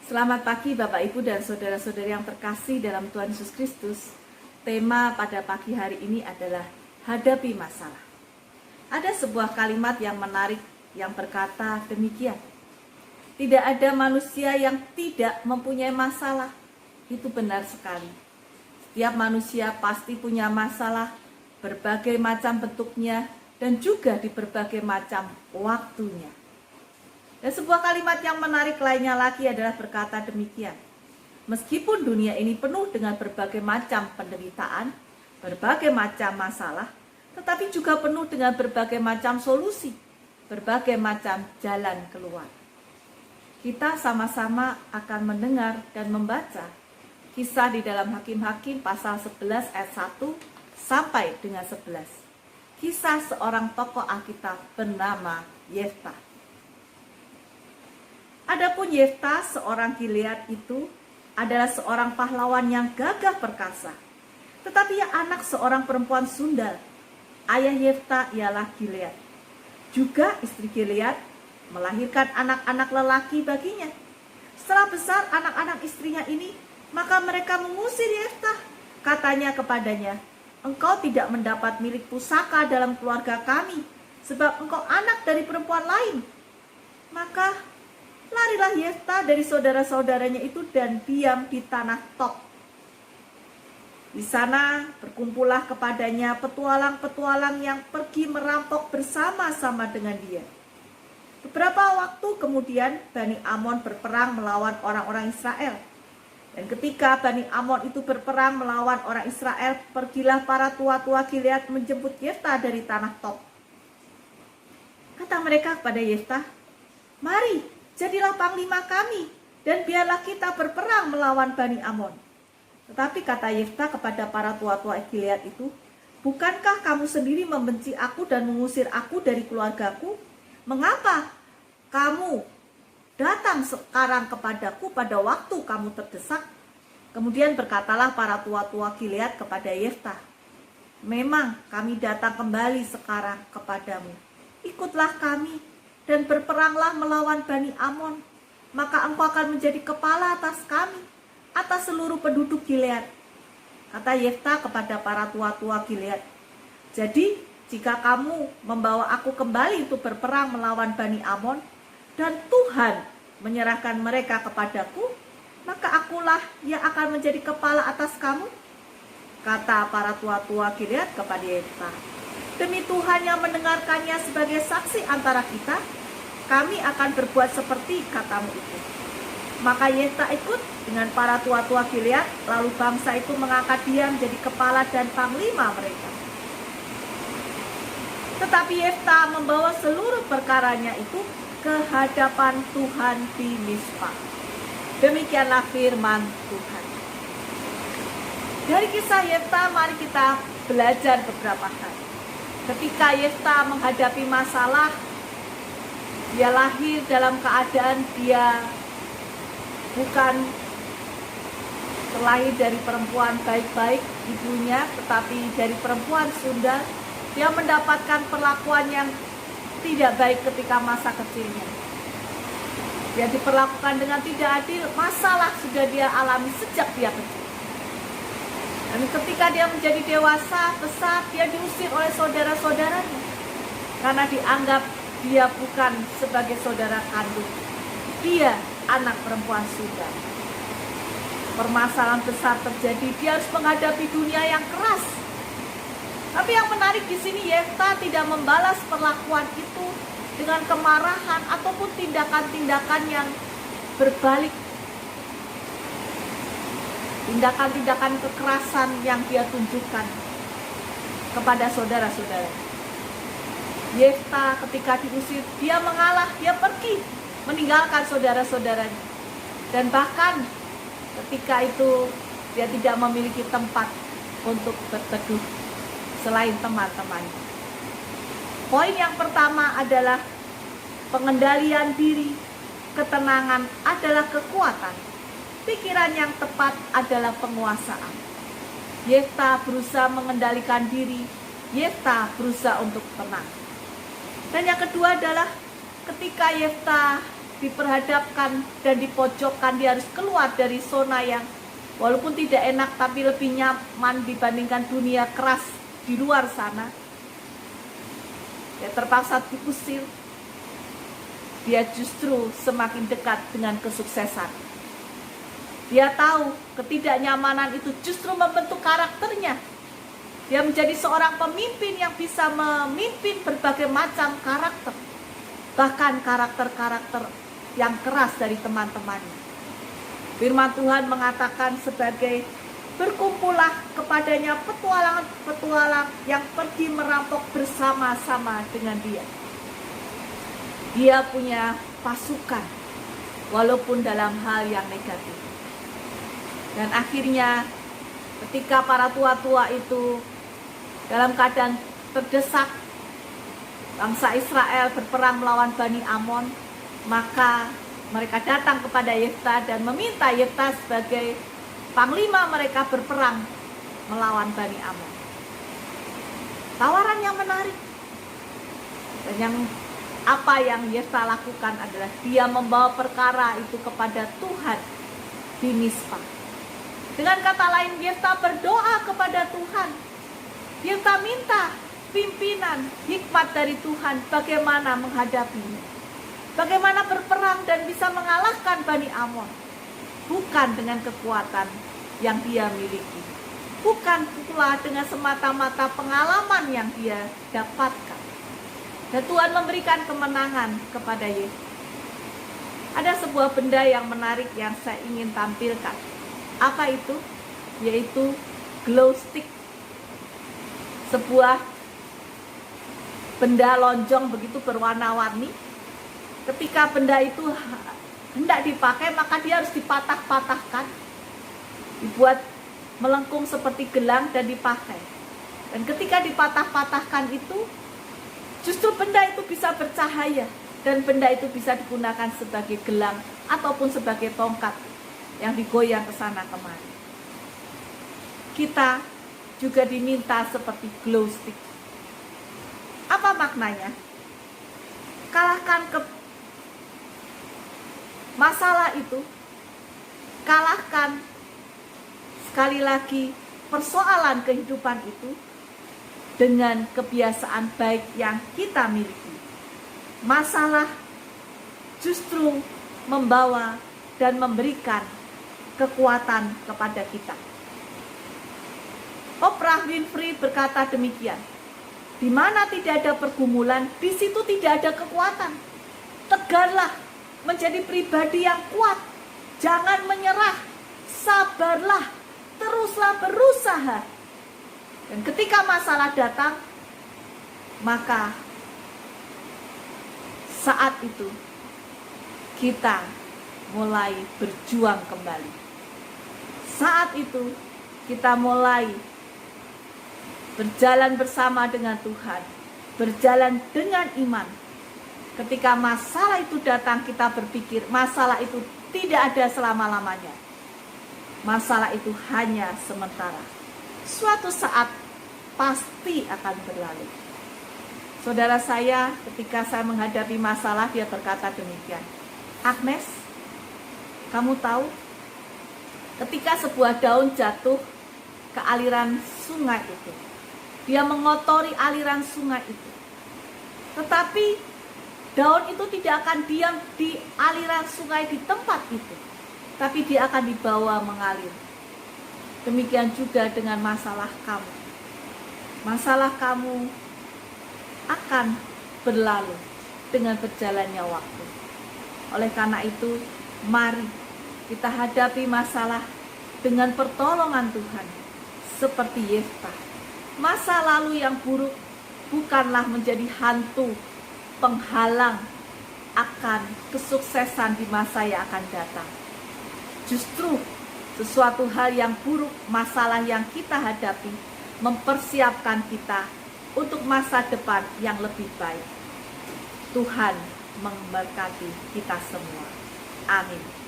Selamat pagi Bapak Ibu dan saudara-saudari yang terkasih dalam Tuhan Yesus Kristus. Tema pada pagi hari ini adalah hadapi masalah. Ada sebuah kalimat yang menarik yang berkata demikian. Tidak ada manusia yang tidak mempunyai masalah. Itu benar sekali. Setiap manusia pasti punya masalah, berbagai macam bentuknya dan juga di berbagai macam waktunya. Dan sebuah kalimat yang menarik lainnya lagi adalah berkata demikian. Meskipun dunia ini penuh dengan berbagai macam penderitaan, berbagai macam masalah, tetapi juga penuh dengan berbagai macam solusi, berbagai macam jalan keluar. Kita sama-sama akan mendengar dan membaca kisah di dalam Hakim-Hakim pasal 11 ayat 1 sampai dengan 11. Kisah seorang tokoh Alkitab bernama Yeftah. Adapun Yeftah, seorang Gilead itu adalah seorang pahlawan yang gagah perkasa. Tetapi ia anak seorang perempuan sundal. Ayah Yeftah ialah Gilead. Juga istri Gilead melahirkan anak-anak lelaki baginya. Setelah besar anak-anak istrinya ini, maka mereka mengusir Yeftah. Katanya kepadanya, "Engkau tidak mendapat milik pusaka dalam keluarga kami, sebab engkau anak dari perempuan lain." Maka larilah Yeftah dari saudara-saudaranya itu dan diam di tanah Tob. Di sana berkumpullah kepadanya petualang-petualang yang pergi merampok bersama-sama dengan dia. Beberapa waktu kemudian Bani Amon berperang melawan orang-orang Israel. Dan ketika Bani Amon itu berperang melawan orang Israel, pergilah para tua-tua Gilead menjemput Yeftah dari tanah Tob. Kata mereka kepada Yeftah, "Mari, jadilah panglima kami, dan biarlah kita berperang melawan Bani Amon." Tetapi kata Yeftah kepada para tua-tua Gilead itu, "Bukankah kamu sendiri membenci aku dan mengusir aku dari keluargaku? Mengapa kamu datang sekarang kepadaku pada waktu kamu terdesak?" Kemudian berkatalah para tua-tua Gilead kepada Yeftah, "Memang kami datang kembali sekarang kepadamu. Ikutlah kami dan berperanglah melawan Bani Amon, maka engkau akan menjadi kepala atas kami, atas seluruh penduduk Gilead." Kata Yeftah kepada para tua-tua Gilead, "Jadi jika kamu membawa aku kembali untuk berperang melawan Bani Amon, dan Tuhan menyerahkan mereka kepadaku, maka akulah yang akan menjadi kepala atas kamu." Kata para tua-tua Gilead kepada Yeftah, "Demi Tuhan yang mendengarkannya sebagai saksi antara kita, kami akan berbuat seperti katamu itu." Maka Yeftah ikut dengan para tua-tua Gilead, lalu bangsa itu mengangkat dia menjadi kepala dan panglima mereka. Tetapi Yeftah membawa seluruh perkaranya itu ke hadapan Tuhan di Mizpah. Demikianlah firman Tuhan. Dari kisah Yeftah, mari kita belajar beberapa hal. Ketika Yeftah menghadapi masalah, dia lahir dalam keadaan dia bukan terlahir dari perempuan baik-baik ibunya, tetapi dari perempuan sundal. Dia mendapatkan perlakuan yang tidak baik ketika masa kecilnya. Dia diperlakukan dengan tidak adil, masalah sudah dia alami sejak dia kecil. Dan ketika dia menjadi dewasa, besar, dia diusir oleh saudara-saudaranya karena dianggap dia bukan sebagai saudara kandung. Dia anak perempuan sundal. Permasalahan besar terjadi, dia harus menghadapi dunia yang keras. Tapi yang menarik di sini, Yeftah tidak membalas perlakuan itu dengan kemarahan ataupun tindakan-tindakan yang berbalik. Tindakan-tindakan kekerasan yang dia tunjukkan kepada saudara-saudara. Yeftah ketika diusir, dia mengalah, dia pergi meninggalkan saudara-saudaranya. Dan bahkan ketika itu dia tidak memiliki tempat untuk berteduh selain teman-temannya. Poin yang pertama adalah pengendalian diri. Ketenangan adalah kekuatan. Pikiran yang tepat adalah penguasaan. Yeftah berusaha mengendalikan diri. Yeftah berusaha untuk tenang. Dan yang kedua adalah ketika Yeftah diperhadapkan dan dipojokkan, dia harus keluar dari zona yang walaupun tidak enak tapi lebih nyaman dibandingkan dunia keras di luar sana. Dia terpaksa diusir. Dia justru semakin dekat dengan kesuksesan. Dia tahu ketidaknyamanan itu justru membentuk karakternya. Dia menjadi seorang pemimpin yang bisa memimpin berbagai macam karakter. Bahkan karakter-karakter yang keras dari teman-temannya. Firman Tuhan mengatakan sebagai berkumpullah kepadanya petualang-petualang yang pergi merampok bersama-sama dengan dia. Dia punya pasukan walaupun dalam hal yang negatif. Dan akhirnya ketika para tua-tua itu dalam keadaan terdesak, bangsa Israel berperang melawan Bani Amon, maka mereka datang kepada Yefta dan meminta Yefta sebagai panglima mereka berperang melawan Bani Amon. Tawaran yang menarik. Dan apa yang Yefta lakukan adalah dia membawa perkara itu kepada Tuhan di Mispa. Dengan kata lain, Yefta berdoa kepada Tuhan. Yefta minta pimpinan, hikmat dari Tuhan bagaimana menghadapinya. Bagaimana berperang dan bisa mengalahkan Bani Amon. Bukan dengan kekuatan yang dia miliki. Bukan pula dengan semata-mata pengalaman yang dia dapatkan. Dan Tuhan memberikan kemenangan kepada Yefta. Ada sebuah benda yang menarik yang saya ingin tampilkan. Apa itu? Yaitu glow stick. Sebuah benda lonjong begitu berwarna-warni. Ketika benda itu hendak dipakai, maka dia harus dipatah-patahkan, dibuat melengkung seperti gelang dan dipakai. Dan ketika dipatah-patahkan itu, justru benda itu bisa bercahaya dan benda itu bisa digunakan sebagai gelang ataupun sebagai tongkat yang digoyang ke sana kemari. Kita juga diminta seperti glow stick. Apa maknanya? Kalahkan masalah itu, kalahkan sekali lagi persoalan kehidupan itu dengan kebiasaan baik yang kita miliki. Masalah justru membawa dan memberikan kekuatan kepada kita. Oprah Winfrey berkata demikian, di mana tidak ada pergumulan, di situ tidak ada kekuatan. Tegarlah, menjadi pribadi yang kuat, jangan menyerah, sabarlah, teruslah berusaha. Dan ketika masalah datang, maka saat itu kita mulai berjuang kembali. Saat itu kita mulai berjalan bersama dengan Tuhan, berjalan dengan iman. Ketika masalah itu datang, kita berpikir masalah itu tidak ada selama-lamanya. Masalah itu hanya sementara. Suatu saat pasti akan berlalu. Saudara saya, ketika saya menghadapi masalah, dia berkata demikian, Agnes, kamu tahu, ketika sebuah daun jatuh ke aliran sungai itu, dia mengotori aliran sungai itu. Tetapi daun itu tidak akan diam di aliran sungai di tempat itu, tapi dia akan dibawa mengalir. Demikian juga dengan masalah kamu. Masalah kamu akan berlalu dengan berjalannya waktu. Oleh karena itu, mari kita hadapi masalah dengan pertolongan Tuhan, seperti Yefta. Masa lalu yang buruk bukanlah menjadi hantu penghalang akan kesuksesan di masa yang akan datang. Justru sesuatu hal yang buruk, masalah yang kita hadapi, mempersiapkan kita untuk masa depan yang lebih baik. Tuhan memberkati kita semua. Amin.